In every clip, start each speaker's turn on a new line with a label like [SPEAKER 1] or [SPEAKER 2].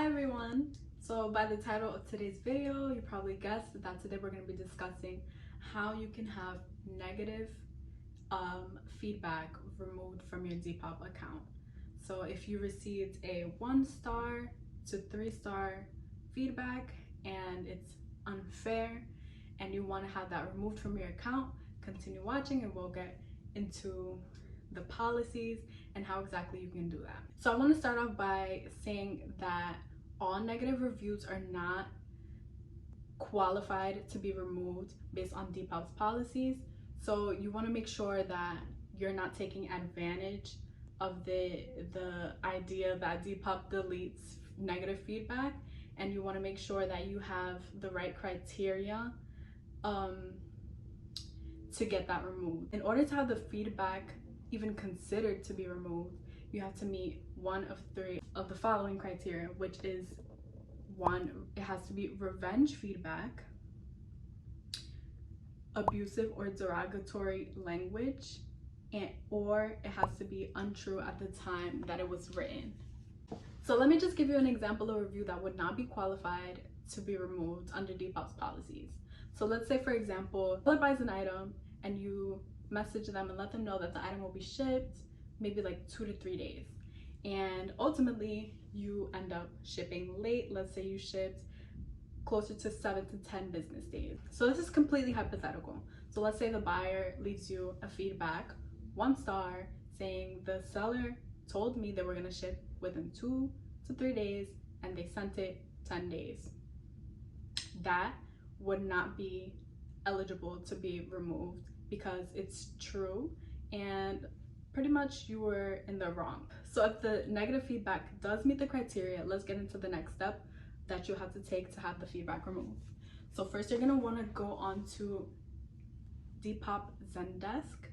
[SPEAKER 1] Hi everyone! So by the title of today's video, you probably guessed that today we're going to be discussing how you can have negative feedback removed from your Depop account. So if you received a 1-star to 3-star feedback and it's unfair and you want to have that removed from your account, continue watching and we'll get into the policies and how exactly you can do that. So I want to start off by saying that all negative reviews are not qualified to be removed based on Depop's policies. So you want to make sure that you're not taking advantage of the idea that Depop deletes negative feedback, and you want to make sure that you have the right criteria to get that removed. In order to have the feedback even considered to be removed, you have to meet one of 3 of the following criteria, which is 1, it has to be revenge feedback, abusive or derogatory language, or it has to be untrue at the time that it was written. So let me just give you an example of a review that would not be qualified to be removed under Depop's policies. So let's say, for example, seller buys an item and you message them and let them know that the item will be shipped maybe like 2 to 3 days, and ultimately you end up shipping late. Let's say you shipped closer to 7 to 10 business days. So this is completely hypothetical. So let's say the buyer leaves you a feedback, 1 star, saying the seller told me they were going to ship within 2 to 3 days and they sent it 10 days. That would not be eligible to be removed because it's true and pretty much you were in the wrong. So if the negative feedback does meet the criteria, let's get into the next step that you have to take to have the feedback removed. So first you're going to want to go on to Depop Zendesk,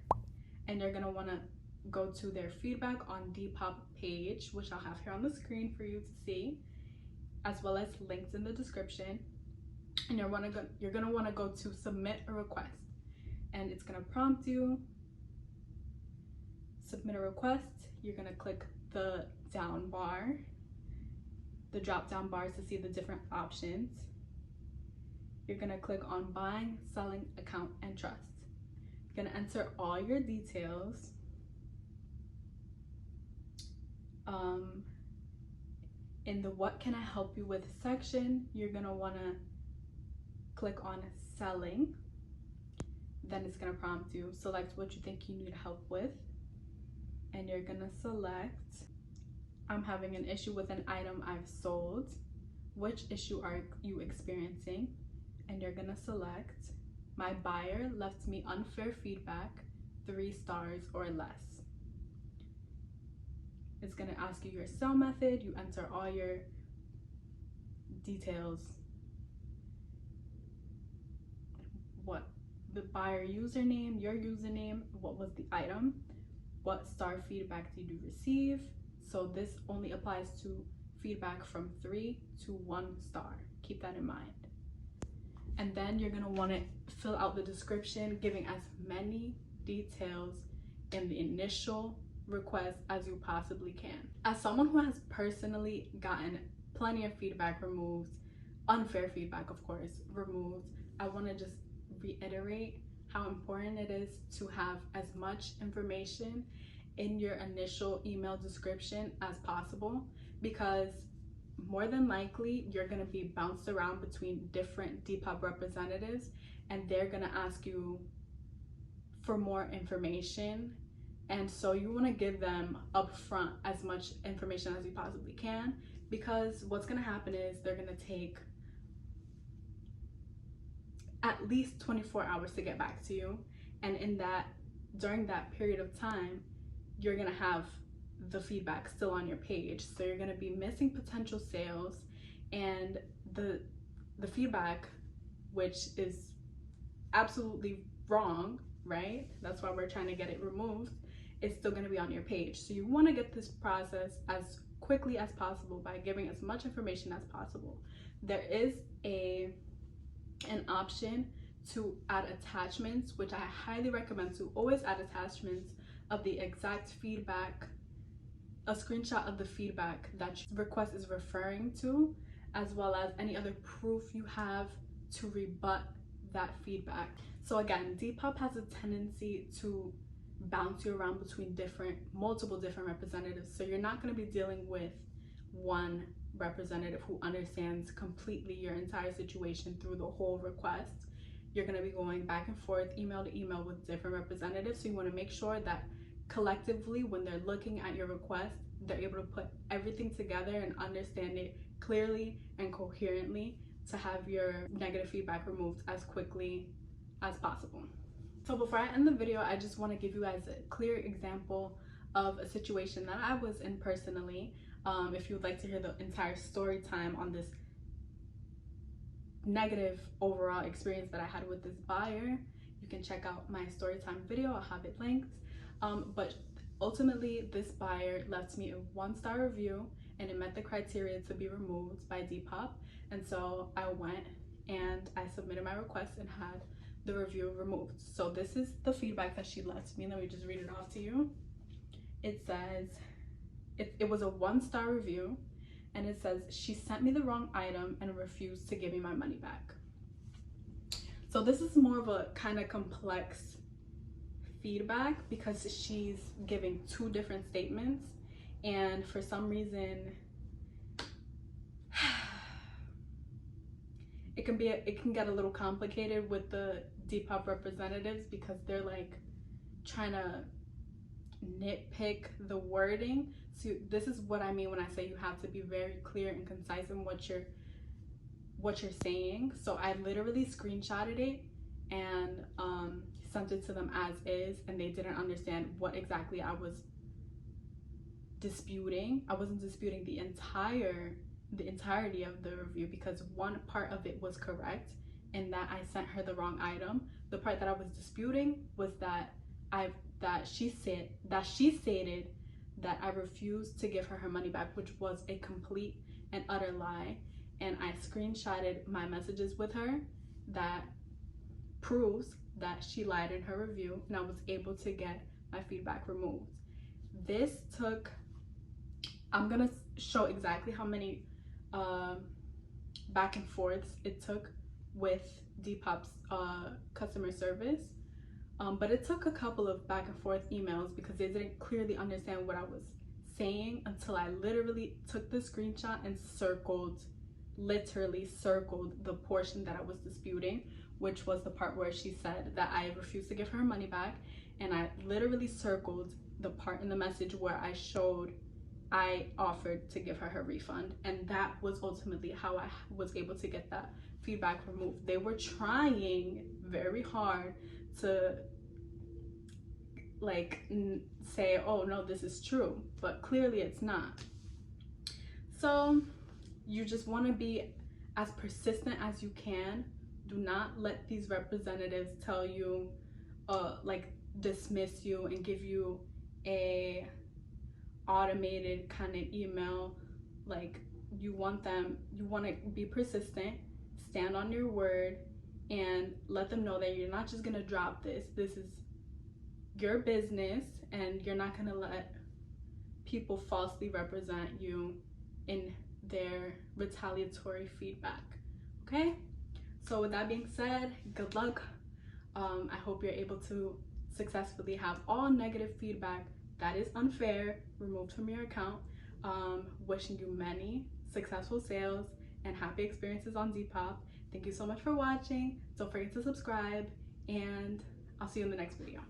[SPEAKER 1] and you're going to want to go to their feedback on Depop page, which I'll have here on the screen for you to see, as well as links in the description. And you're going to want to go to submit a request, and it's going to prompt you submit a request. You're going to click the down bar, the drop down bars to see the different options. You're going to click on buying, selling, account, and trust. You're going to enter all your details. In the what can I help you with section, you're going to want to click on selling. Then it's going to prompt you, select what you think you need help with. And you're going to select, I'm having an issue with an item I've sold. Which issue are you experiencing? And you're going to select, my buyer left me unfair feedback, 3 stars or less. It's going to ask you your sell method. You enter all your details. What the buyer username, your username, what was the item, what star feedback did you receive. So this only applies to feedback from 3 to 1 star. Keep that in mind. And then you're going to want to fill out the description, giving as many details in the initial request as you possibly can. As someone who has personally gotten plenty of feedback removed, unfair feedback of course removed, I want to just reiterate how important it is to have as much information in your initial email description as possible, because more than likely you're going to be bounced around between different Depop representatives and they're going to ask you for more information, and so you want to give them upfront as much information as you possibly can, because what's going to happen is they're going to take at least 24 hours to get back to you, and during that period of time you're gonna have the feedback still on your page, so you're gonna be missing potential sales, and the feedback, which is absolutely wrong, right? That's why we're trying to get it removed. It's still gonna be on your page. So you wanna get this process as quickly as possible by giving as much information as possible. There is an option to add attachments, which I highly recommend to always add attachments of the exact feedback a screenshot of the feedback that your request is referring to, as well as any other proof you have to rebut that feedback. So again, Depop has a tendency to bounce you around between multiple different representatives. So you're not going to be dealing with one representative who understands completely your entire situation through the whole request. You're going to be going back and forth, email to email, with different representatives. So you want to make sure that collectively, when they're looking at your request, they're able to put everything together and understand it clearly and coherently to have your negative feedback removed as quickly as possible. So before I end the video, I just want to give you guys a clear example of a situation that I was in personally. If you would like to hear the entire story time on this negative overall experience that I had with this buyer, you can check out my story time video. I'll have it linked. But ultimately, this buyer left me a 1-star review, and it met the criteria to be removed by Depop. And so I went and I submitted my request and had the review removed. So this is the feedback that she left me. Let me just read it off to you. It says, it was a 1-star review, and it says, she sent me the wrong item and refused to give me my money back. So this is more of a kind of complex feedback because she's giving 2 different statements, and for some reason it can get a little complicated with the Depop representatives because they're like trying to nitpick the wording. So this is what I mean when I say you have to be very clear and concise in what you're saying. So I literally screenshotted it and sent it to them as is, and they didn't understand what exactly I was disputing. I wasn't disputing the entirety of the review, because one part of it was correct in that I sent her the wrong item. The part that I was disputing was that she stated that I refused to give her money back, which was a complete and utter lie. And I screenshotted my messages with her that proves that she lied in her review, and I was able to get my feedback removed. This took, I'm gonna show exactly how many back and forths it took with Depop's customer service. But it took a couple of back and forth emails because they didn't clearly understand what I was saying until I literally took the screenshot and literally circled the portion that I was disputing, which was the part where she said that I refused to give her money back. And I literally circled the part in the message where I showed I offered to give her refund. And that was ultimately how I was able to get that feedback removed. They were trying very hard to like say, oh no, this is true, but clearly it's not. So you just want to be as persistent as you can. Do not let these representatives tell you like dismiss you and give you a automated kind of email. Like you want to be persistent, stand on your word, and let them know that you're not just gonna drop this. This is your business, and you're not gonna let people falsely represent you in their retaliatory feedback. Okay, so with that being said, good luck. I hope you're able to successfully have all negative feedback that is unfair removed from your account. Wishing you many successful sales and happy experiences on Depop. Thank you so much for watching. Don't forget to subscribe, and I'll see you in the next video.